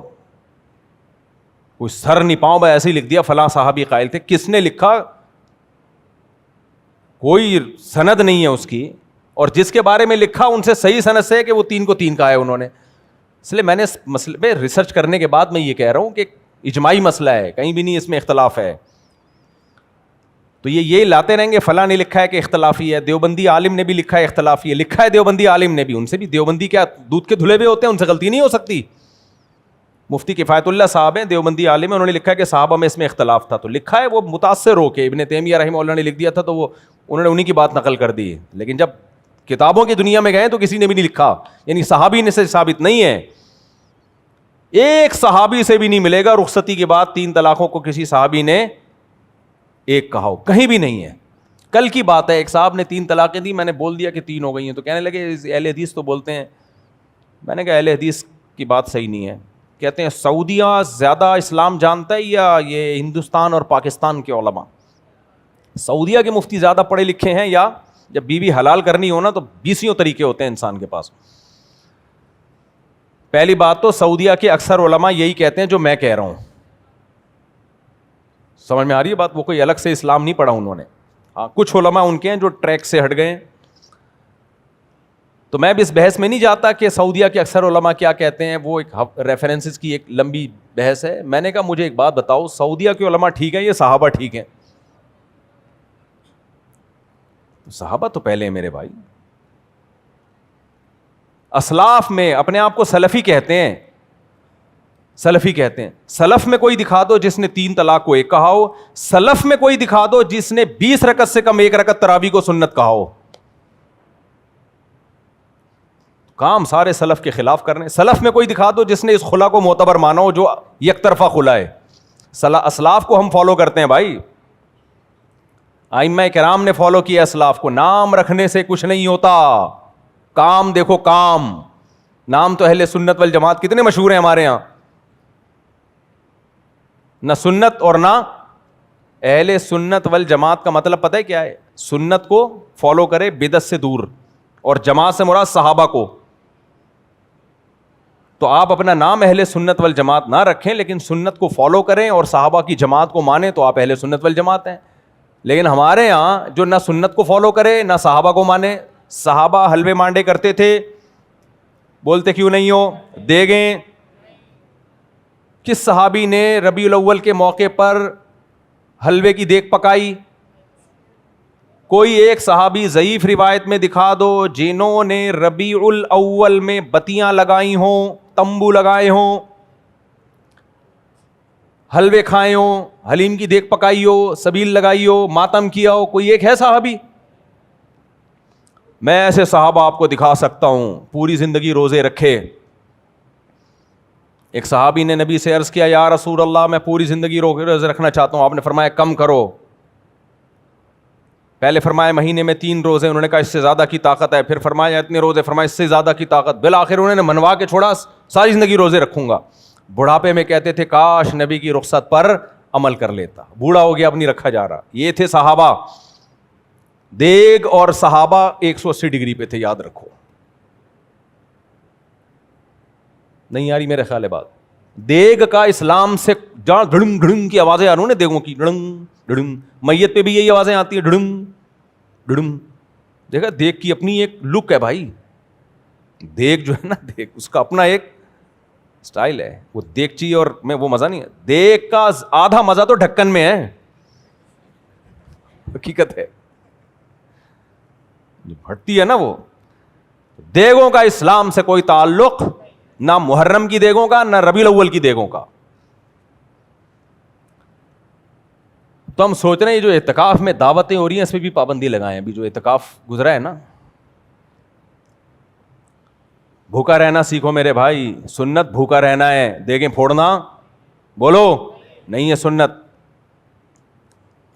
کوئی سر نہیں پاؤں بھائی ایسے ہی لکھ دیا فلاں صحابی قائل تھے. کس نے لکھا؟ کوئی سند نہیں ہے اس کی, اور جس کے بارے میں لکھا ان سے صحیح سند سے ہے کہ وہ 3 کو 3 کہا ہے انہوں نے. اس لیے میں نے اس مسئلے پہ ریسرچ کرنے کے بعد میں یہ کہہ رہا ہوں کہ اجماعی مسئلہ ہے, کہیں بھی نہیں اس میں اختلاف ہے. تو یہ لاتے رہیں گے فلاں نے لکھا ہے کہ اختلافی ہے, دیوبندی عالم نے بھی لکھا ہے اختلافی ہے. لکھا ہے دیوبندی عالم نے بھی, ان سے بھی دیوبندی کیا دودھ کے دھلے ہوئے ہوتے ہیں, ان سے غلطی نہیں ہو سکتی. مفتی کفایت اللہ صاحب ہیں, دیوبندی عالم ہیں, انہوں نے لکھا ہے کہ صحابہ میں اس میں اختلاف تھا, تو لکھا ہے وہ متاثر ہو کے ابن تیمیہ رحمہ اللہ نے لکھ دیا تھا, تو وہ انہوں نے انہی کی بات نقل کر دی. لیکن جب کتابوں کی دنیا میں گئے تو کسی نے بھی نہیں لکھا, یعنی صحابی نے سے ثابت نہیں ہے. ایک صحابی سے بھی نہیں ملے گا رخصتی کے بعد 3 طلاقوں کو کسی صحابی نے ایک کہا ہو, کہیں بھی نہیں ہے. کل کی بات ہے, ایک صاحب نے 3 طلاقیں دی, میں نے بول دیا کہ 3 ہو گئی ہیں, تو کہنے لگے اہل حدیث تو بولتے ہیں. میں نے کہا اہل حدیث کی بات صحیح نہیں ہے. کہتے ہیں سعودیہ زیادہ اسلام جانتا ہے یا یہ ہندوستان اور پاکستان کے علماء؟ سعودیہ کے مفتی زیادہ پڑھے لکھے ہیں, یا جب بیوی حلال کرنی ہو نا تو 20 طریقے ہوتے ہیں انسان کے پاس. پہلی بات تو سعودیہ کے اکثر علماء یہی کہتے ہیں جو میں کہہ رہا ہوں. سمجھ میں آ رہی ہے بات؟ وہ کوئی الگ سے اسلام نہیں پڑھا انہوں نے. ہاں کچھ علماء ان کے ہیں جو ٹریک سے ہٹ گئے. تو میں بھی اس بحث میں نہیں جاتا کہ سعودیہ کے اکثر علماء کیا کہتے ہیں, وہ ایک ریفرنسز کی ایک لمبی بحث ہے. میں نے کہا مجھے ایک بات بتاؤ, سعودیہ کے علماء ٹھیک ہیں, یہ صحابہ ٹھیک ہیں؟ صحابہ تو پہلے ہیں میرے بھائی. اسلاف میں اپنے آپ کو سلفی کہتے ہیں, سلفی کہتے ہیں. سلف میں کوئی دکھا دو جس نے 3 طلاق کو ایک کہا ہو. سلف میں کوئی دکھا دو جس نے 20 رکعت سے کم 1 رکعت تراویح کو سنت کہا ہو. کام سارے سلف کے خلاف کرنے. سلف میں کوئی دکھا دو جس نے اس خلا کو معتبر مانا ہو جو یک طرفہ خلا ہے. اسلاف کو ہم فالو کرتے ہیں بھائی, ائمہ کرام نے فالو کیا اسلاف کو. نام رکھنے سے کچھ نہیں ہوتا, کام دیکھو کام. نام تو اہل سنت والجماعت کتنے مشہور ہیں ہمارے یہاں, نہ سنت اور نہ اہل سنت والجماعت کا مطلب پتہ ہے کیا ہے؟ سنت کو فالو کرے, بدعت سے دور, اور جماعت سے مراد صحابہ کو. تو آپ اپنا نام اہل سنت والجماعت نہ رکھیں, لیکن سنت کو فالو کریں اور صحابہ کی جماعت کو مانیں, تو آپ اہل سنت والجماعت ہیں. لیکن ہمارے یہاں جو نہ سنت کو فالو کرے نہ صحابہ کو مانے. صحابہ حلوے مانڈے کرتے تھے, بولتے کیوں نہیں ہو دیگیں. کس صحابی نے ربیع الاول کے موقع پر حلوے کی دیگ پکائی؟ کوئی ایک صحابی ضعیف روایت میں دکھا دو جنہوں نے ربیع الاول میں بتیاں لگائی ہوں, تمبو لگائے ہوں, حلوے کھائے ہوں, حلیم کی دیگ پکائی ہو, سبیل لگائی ہو, ماتم کیا ہو؟ کوئی ایک ہے صحابی؟ میں ایسے صحابہ آپ کو دکھا سکتا ہوں پوری زندگی روزے رکھے. ایک صحابی نے نبی سے عرض کیا, یا رسول اللہ میں پوری زندگی روزے رکھنا چاہتا ہوں. آپ نے فرمایا کم کرو. پہلے فرمایا مہینے میں 3 روزے, انہوں نے کہا اس سے زیادہ کی طاقت ہے. پھر فرمایا اتنے روزے, فرمایا اس سے زیادہ کی طاقت. بالآخر انہوں نے منوا کے چھوڑا, ساری زندگی روزے رکھوں گا. بڑھاپے میں کہتے تھے کاش نبی کی رخصت پر عمل کر لیتا. بوڑھا ہو گیا اب نہیں رکھا جا رہا. یہ تھے صحابہ. دیگ اور صحابہ 180 ڈگری پہ تھے, یاد رکھو. نہیں آ رہی میرے خیال ہے بات؟ دیگ کا اسلام سے جہاں ڈھڑنگ ڈھڑنگ کی آوازیں آ رہی ہیں نا دیگوں کی, ڈھڑنگ ڈھڑنگ, میت پہ بھی یہی آوازیں آتی ہیں, ڈھڑنگ ڈھڑنگ. دیکھا دیگ کی اپنی ایک لک ہے بھائی. دیگ جو ہے نا, دیگ اس کا اپنا ایک سٹائل ہے. وہ دیگچی اور میں وہ مزہ نہیں ہے. دیگ کا آدھا مزہ تو ڈھکن میں ہے, حقیقت ہے. جو پھٹتی ہے نا وہ دیگوں کا اسلام سے کوئی تعلق, نہ محرم کی دیگوں کا نہ ربیع الاول کی دیگوں کا. تو ہم سوچ رہے ہیں جو اعتکاف میں دعوتیں ہو رہی ہیں اس پہ بھی پابندی لگائیں. ابھی جو اعتکاف گزرا ہے نا, بھوکا رہنا سیکھو میرے بھائی. سنت بھوکا رہنا ہے, دیگیں پھوڑنا بولو نہیں ہے سنت.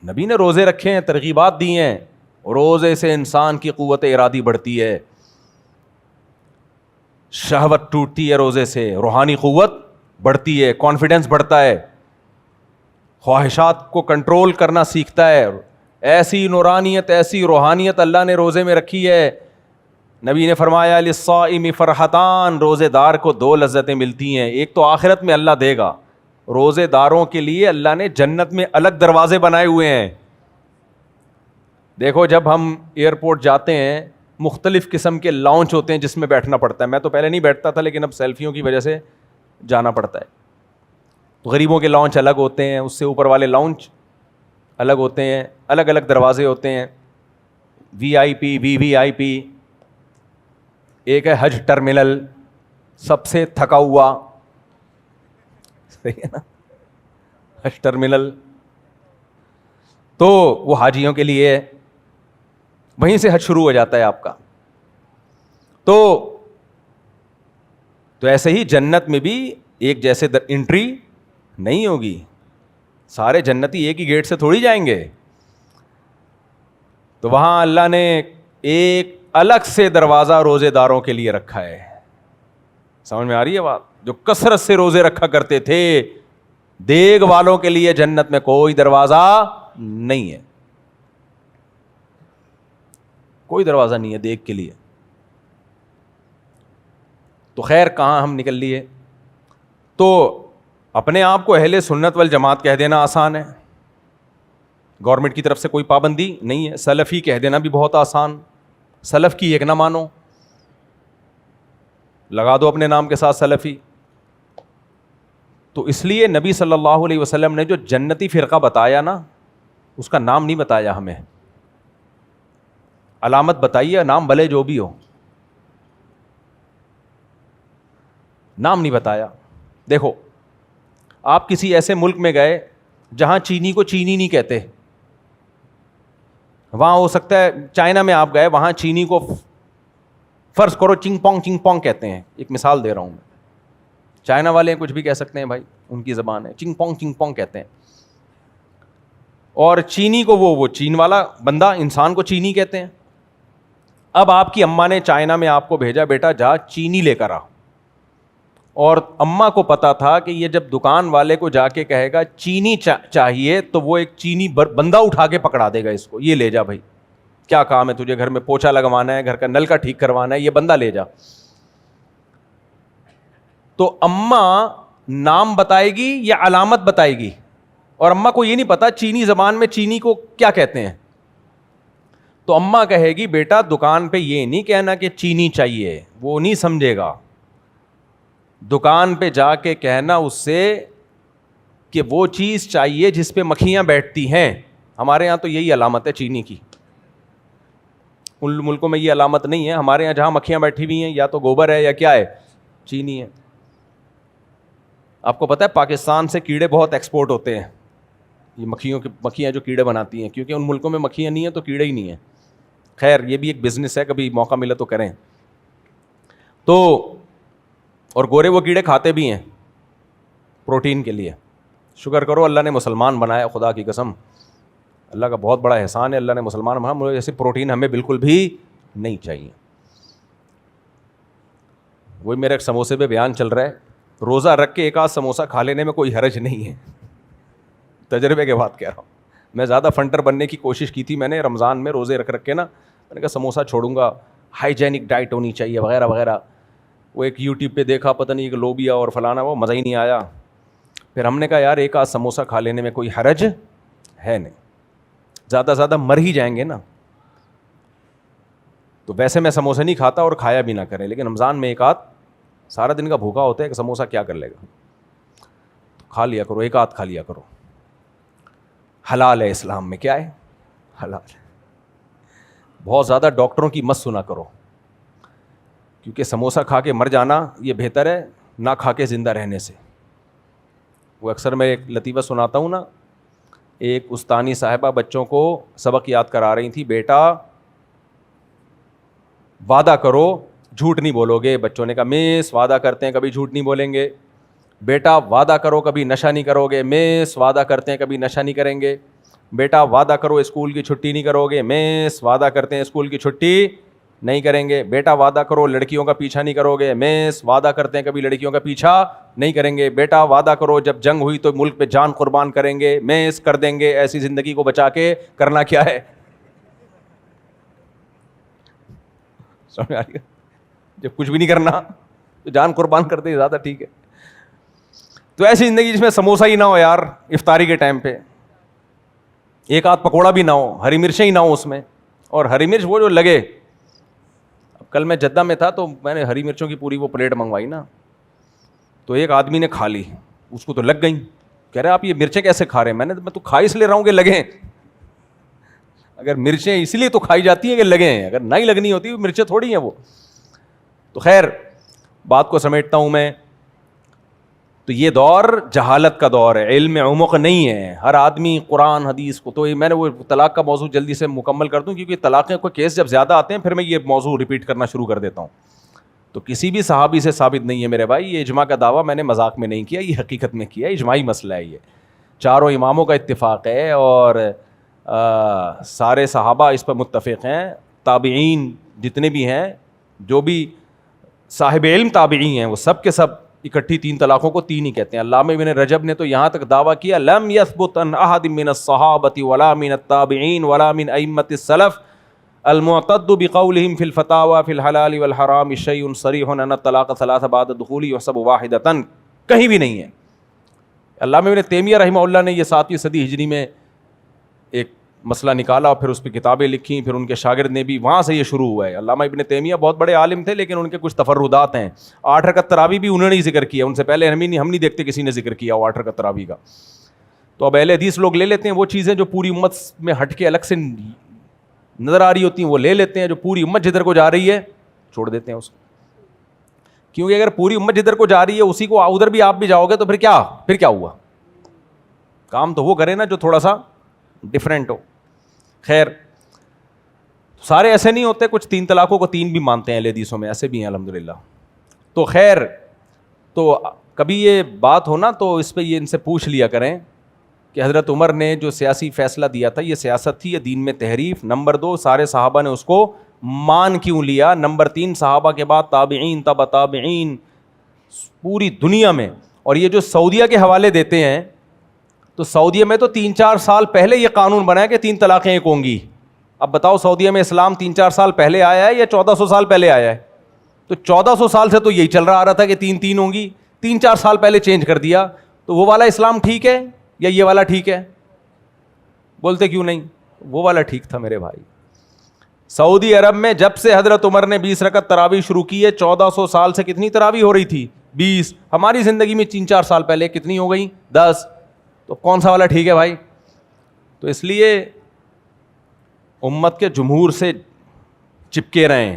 نبی نے روزے رکھے ہیں, ترغیبات دی ہیں. روزے سے انسان کی قوت ارادی بڑھتی ہے, شہوت ٹوٹتی ہے روزے سے, روحانی قوت بڑھتی ہے, کانفیڈنس بڑھتا ہے, خواہشات کو کنٹرول کرنا سیکھتا ہے, ایسی نورانیت, ایسی روحانیت اللہ نے روزے میں رکھی ہے. نبی نے فرمایا للصائم فرحتان, روزے دار کو 2 لذتیں ملتی ہیں. ایک تو آخرت میں اللہ دے گا, روزے داروں کے لیے اللہ نے جنت میں الگ دروازے بنائے ہوئے ہیں. دیکھو جب ہم ایئرپورٹ جاتے ہیں مختلف قسم کے لاؤنج ہوتے ہیں جس میں بیٹھنا پڑتا ہے. میں تو پہلے نہیں بیٹھتا تھا لیکن اب سیلفیوں کی وجہ سے جانا پڑتا ہے. تو غریبوں کے لاؤنج الگ ہوتے ہیں, اس سے اوپر والے لاؤنج الگ ہوتے ہیں, الگ الگ دروازے ہوتے ہیں. وی آئی پی, وی آئی پی. ایک ہے حج ٹرمینل, سب سے تھکا ہوا, صحیح ہے نا, حج ٹرمینل تو وہ حاجیوں کے لیے ہے, وہیں سے حج شروع ہو جاتا ہے آپ کا. تو ایسے ہی جنت میں بھی ایک جیسے انٹری نہیں ہوگی, سارے جنتی ایک ہی گیٹ سے تھوڑی جائیں گے. تو وہاں اللہ نے ایک الگ سے دروازہ روزے داروں کے لیے رکھا ہے. سمجھ میں آ رہی ہے بات؟ جو کثرت سے روزے رکھا کرتے تھے دیگ والوں کے لیے جنت میں کوئی دروازہ نہیں ہے, کوئی دروازہ نہیں ہے دیگ کے لیے. تو خیر کہاں ہم نکل لیے. تو اپنے آپ کو اہل سنت والجماعت کہہ دینا آسان ہے, گورنمنٹ کی طرف سے کوئی پابندی نہیں ہے. سلفی کہہ دینا بھی بہت آسان, سلف کی ایک نہ مانو, لگا دو اپنے نام کے ساتھ سلفی. تو اس لیے نبی صلی اللہ علیہ وسلم نے جو جنتی فرقہ بتایا نا, اس کا نام نہیں بتایا ہمیں, علامت بتائیے, نام بھلے جو بھی ہو, نام نہیں بتایا. دیکھو آپ کسی ایسے ملک میں گئے جہاں چینی کو چینی نہیں کہتے, وہاں ہو سکتا ہے چائنا میں آپ گئے, وہاں چینی کو فرض کرو چنگ پونگ کہتے ہیں. ایک مثال دے رہا ہوں میں, چائنا والے کچھ بھی کہہ سکتے ہیں بھائی, ان کی زبان ہے, چنگ پونگ کہتے ہیں. اور چینی کو وہ چین والا بندہ انسان کو چینی کہتے ہیں. اب آپ کی اماں نے چائنا میں آپ کو بھیجا, بیٹا جا چینی لے کر آ, اور اماں کو پتا تھا کہ یہ جب دکان والے کو جا کے کہے گا چینی چاہیے تو وہ ایک چینی بندہ اٹھا کے پکڑا دے گا اس کو, یہ لے جا بھائی, کیا کام ہے تجھے, گھر میں پوچھا لگوانا ہے, گھر کا نل کا ٹھیک کروانا ہے, یہ بندہ لے جا. تو اماں نام بتائے گی یا علامت بتائے گی, اور اماں کو یہ نہیں پتا چینی زبان میں چینی کو کیا کہتے ہیں. تو اماں کہے گی بیٹا دکان پہ یہ نہیں کہنا کہ چینی چاہیے, وہ نہیں سمجھے گا. دکان پہ جا کے کہنا اس سے کہ وہ چیز چاہیے جس پہ مکھیاں بیٹھتی ہیں. ہمارے یہاں تو یہی علامت ہے چینی کی, ان ملکوں میں یہ علامت نہیں ہے. ہمارے یہاں جہاں مکھیاں بیٹھی ہوئی ہیں یا تو گوبر ہے یا کیا ہے, چینی ہے. آپ کو پتہ ہے پاکستان سے کیڑے بہت ایکسپورٹ ہوتے ہیں, یہ مکھیاں جو کیڑے بناتی ہیں, کیونکہ ان ملکوں میں مکھیاں نہیں ہیں تو کیڑے ہی نہیں ہیں. خیر یہ بھی ایک بزنس ہے, کبھی موقع ملے تو کریں. تو اور گورے وہ کیڑے کھاتے بھی ہیں پروٹین کے لیے. شکر کرو اللہ نے مسلمان بنایا, خدا کی قسم اللہ کا بہت بڑا احسان ہے, اللہ نے مسلمان بنایا. مجھے ایسے پروٹین ہمیں بالکل بھی نہیں چاہیے. وہی میرے ایک سموسے پہ بیان چل رہا ہے, روزہ رکھ کے ایک آدھ سموسہ کھا لینے میں کوئی حرج نہیں ہے, تجربے کے بعد کہہ رہا ہوں. میں زیادہ فنٹر بننے کی کوشش کی تھی میں نے رمضان میں, روزے رکھ کے نا, میں نے کہا سموسہ چھوڑوں گا, ہائیجینک ڈائٹ ہونی چاہیے وغیرہ وغیرہ. وہ ایک یوٹیوب پہ دیکھا پتہ نہیں کہ لوبیا اور فلانا, وہ مزہ ہی نہیں آیا. پھر ہم نے کہا یار ایک آدھ سموسہ کھا لینے میں کوئی حرج ہے نہیں, زیادہ زیادہ مر ہی جائیں گے نا. تو ویسے میں سموسے نہیں کھاتا اور کھایا بھی نہ کریں, لیکن رمضان میں ایک آدھ, سارا دن کا بھوکا ہوتا ہے, کہ سموسہ کیا کر لے گا, تو کھا لیا کرو, ایک آدھ کھا لیا کرو. حلال ہے اسلام میں, کیا ہے حلال ہے. بہت زیادہ ڈاکٹروں کی مت سنا کرو, کیونکہ سموسہ کھا کے مر جانا یہ بہتر ہے نہ کھا کے زندہ رہنے سے. وہ اکثر میں ایک لطیفہ سناتا ہوں نا, ایک استانی صاحبہ بچوں کو سبق یاد کرا رہی تھی, بیٹا وعدہ کرو جھوٹ نہیں بولو گے. بچوں نے کہا مس وعدہ کرتے ہیں کبھی جھوٹ نہیں بولیں گے. بیٹا وعدہ کرو کبھی نشہ نہیں کرو گے. مس وعدہ کرتے ہیں کبھی نشہ نہیں کریں گے. بیٹا وعدہ کرو اسکول کی چھٹی نہیں کرو گے. مس وعدہ کرتے ہیں اسکول کی چھٹی نہیں کریں گے. بیٹا وعدہ کرو لڑکیوں کا پیچھا نہیں کرو گے. میس وعدہ کرتے ہیں کبھی لڑکیوں کا پیچھا نہیں کریں گے. بیٹا وعدہ کرو جب جنگ ہوئی تو ملک پہ جان قربان کریں گے. میس کر دیں گے. ایسی زندگی کو بچا کے کرنا کیا ہے؟ سمجھ آ رہی ہے؟ جب کچھ بھی نہیں کرنا تو جان قربان کر دیں زیادہ ٹھیک ہے. تو ایسی زندگی جس میں سموسا ہی نہ ہو یار افطاری کے ٹائم پہ, ایک آدھ پکوڑا بھی نہ ہو, ہری مرچیں ہی نہ ہو اس میں, اور ہری مرچ وہ جو لگے. کل میں جدہ میں تھا تو میں نے ہری مرچوں کی پوری وہ پلیٹ منگوائی نا, تو ایک آدمی نے کھا لی, اس کو تو لگ گئیں. کہہ رہے آپ یہ مرچیں کیسے کھا رہے ہیں؟ میں تو کھا اس لیے رہا ہوں کہ لگیں. اگر مرچیں اس لیے تو کھائی جاتی ہیں کہ لگیں, اگر نہیں لگنی ہوتی مرچیں تھوڑی ہیں وہ. تو خیر بات کو سمیٹتا ہوں میں, تو یہ دور جہالت کا دور ہے, علم عمق نہیں ہے. ہر آدمی قرآن حدیث کو, تو میں نے وہ طلاق کا موضوع جلدی سے مکمل کر دوں کیونکہ طلاقیں کو کیس جب زیادہ آتے ہیں پھر میں یہ موضوع ریپیٹ کرنا شروع کر دیتا ہوں. تو کسی بھی صحابی سے ثابت نہیں ہے میرے بھائی, یہ اجماع کا دعویٰ میں نے مذاق میں نہیں کیا, یہ حقیقت میں کیا, اجماعی مسئلہ ہے یہ. چاروں اماموں کا اتفاق ہے اور سارے صحابہ اس پر متفق ہیں. تابعین جتنے بھی ہیں, جو بھی صاحب علم تابعین ہیں, وہ سب کے سب اکٹھی تین طلاقوں کو تین ہی کہتے ہیں. علامہ ابن رجب نے تو یہاں تک دعویٰ کیا لم یثبت عن احد من الصحابۃ ولا من التابعین ولا من ائمۃ السلف المعتد بقولهم في الفتاوى في الحلال والحرام شيء صریح ان الطلاق ثلاث بعد الدخول يحسب واحدۃ, کہیں بھی نہیں ہے. علامہ ابن تیمیہ رحمہ اللہ نے یہ 7ویں صدی ہجری میں ایک مسئلہ نکالا اور پھر اس پہ کتابیں لکھی, پھر ان کے شاگرد نے بھی, وہاں سے یہ شروع ہوا ہے. علامہ ابن تیمیہ بہت بڑے عالم تھے لیکن ان کے کچھ تفردات ہیں. 8 رکعت تراویح بھی انہوں نے ہی ذکر کیا, ان سے پہلے ہم نہیں دیکھتے کسی نے ذکر کیا وہ 8 رکعت تراویح کا. تو اب اہل حدیث لوگ لے لیتے ہیں وہ چیزیں جو پوری امت میں ہٹ کے الگ سے نظر آ رہی ہوتی ہیں, وہ لے لیتے ہیں. جو پوری امت جدھر کو جا رہی ہے چھوڑ دیتے ہیں اس کو, کیونکہ اگر پوری امت جدھر کو جا رہی ہے اسی کو ادھر بھی آپ بھی جاؤ گے تو پھر کیا ہوا؟ کام تو وہ کرے نا جو تھوڑا سا ڈفرینٹ ہو. خیر سارے ایسے نہیں ہوتے, کچھ 3 طلاقوں کو 3 بھی مانتے ہیں اہل حدیثوں میں, ایسے بھی ہیں الحمدللہ. تو خیر, تو کبھی یہ بات ہو نا تو اس پہ یہ ان سے پوچھ لیا کریں کہ حضرت عمر نے جو سیاسی فیصلہ دیا تھا یہ سیاست تھی یا دین میں تحریف؟ نمبر 2 سارے صحابہ نے اس کو مان کیوں لیا؟ نمبر 3 صحابہ کے بعد تابعین تبع تابعین پوری دنیا میں. اور یہ جو سعودیہ کے حوالے دیتے ہیں, تو سعودیہ میں تو 3-4 سال پہلے یہ قانون بنا کہ 3 طلاقیں ایک ہوں گی. اب بتاؤ سعودیہ میں اسلام 3-4 سال پہلے آیا ہے یا 1400 سال پہلے آیا ہے؟ تو 1400 سال سے تو یہی چل رہا آ رہا تھا کہ 3 ہوں گی, 3-4 سال پہلے چینج کر دیا. تو وہ والا اسلام ٹھیک ہے یا یہ والا ٹھیک ہے؟ بولتے کیوں نہیں؟ وہ والا ٹھیک تھا میرے بھائی. سعودی عرب میں جب سے حضرت عمر نے 20 رکعت تراویح شروع کی ہے, 1400 سال سے کتنی تراویح ہو رہی تھی؟ 20. ہماری زندگی میں 3-4 سال پہلے کتنی ہو گئی؟ 10. تو کون سا والا ٹھیک ہے بھائی؟ تو اس لیے امت کے جمہور سے چپکے رہیں,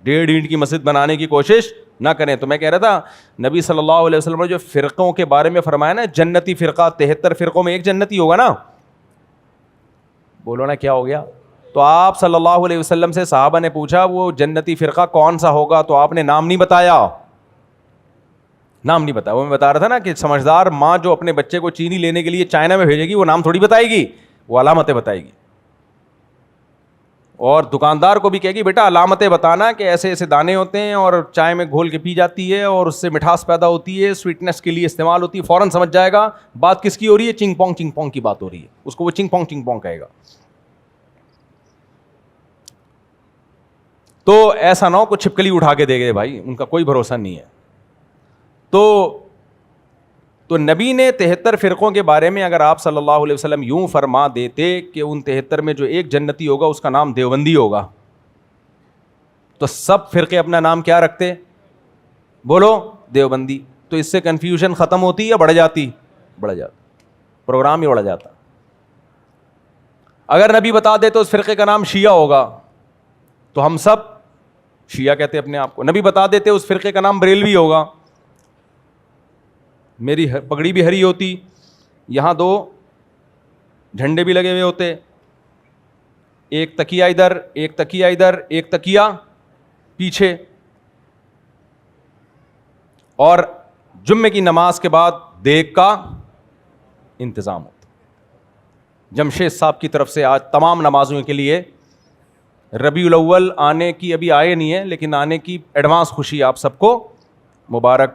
1.5 اینٹ کی مسجد بنانے کی کوشش نہ کریں. تو میں کہہ رہا تھا نبی صلی اللہ علیہ وسلم نے جو فرقوں کے بارے میں فرمایا نا, جنتی فرقہ 73 فرقوں میں ایک جنتی ہوگا نا, بولو نا کیا ہو گیا؟ تو آپ صلی اللہ علیہ وسلم سے صحابہ نے پوچھا وہ جنتی فرقہ کون سا ہوگا, تو آپ نے نام نہیں بتایا. وہ میں بتا رہا تھا نا کہ سمجھدار ماں جو اپنے بچے کو چینی لینے کے لیے چائنا میں بھیجے گی وہ نام تھوڑی بتائے گی, وہ علامتیں بتائے گی. اور دکاندار کو بھی کہے گی بیٹا علامتیں بتانا کہ ایسے ایسے دانے ہوتے ہیں اور چائے میں گھول کے پی جاتی ہے اور اس سے مٹھاس پیدا ہوتی ہے, سویٹنس کے لیے استعمال ہوتی ہے. فوراً سمجھ جائے گا بات کس کی ہو رہی ہے, چنگ پونگ کی بات ہو رہی ہے. اس کو وہ چنگ پونگ کہے گا. تو ایسا نہ ہو کوئی چھپکلی اٹھا کے دے گئے بھائی, ان کا کوئی بھروسہ نہیں ہے. تو نبی نے 73 فرقوں کے بارے میں اگر آپ صلی اللہ علیہ وسلم یوں فرما دیتے کہ ان 73 میں جو ایک جنتی ہوگا اس کا نام دیوبندی ہوگا, تو سب فرقے اپنا نام کیا رکھتے؟ بولو دیوبندی. تو اس سے کنفیوژن ختم ہوتی یا بڑھ جاتی؟ بڑھ جاتا, پروگرام ہی بڑھ جاتا. اگر نبی بتا دے تو اس فرقے کا نام شیعہ ہوگا تو ہم سب شیعہ کہتے اپنے آپ کو. نبی بتا دیتے اس فرقے کا نام بریلوی ہوگا, میری پگڑی بھی ہری ہوتی, یہاں 2 جھنڈے بھی لگے ہوئے ہوتے, ایک تکیہ ادھر ایک تکیہ ادھر ایک تکیہ پیچھے, اور جمعے کی نماز کے بعد دیگ کا انتظام ہوتا. جمشید صاحب کی طرف سے آج تمام نمازوں کے لیے ربیع الاول آنے کی ابھی آئے نہیں ہے لیکن آنے کی ایڈوانس خوشی آپ سب کو مبارک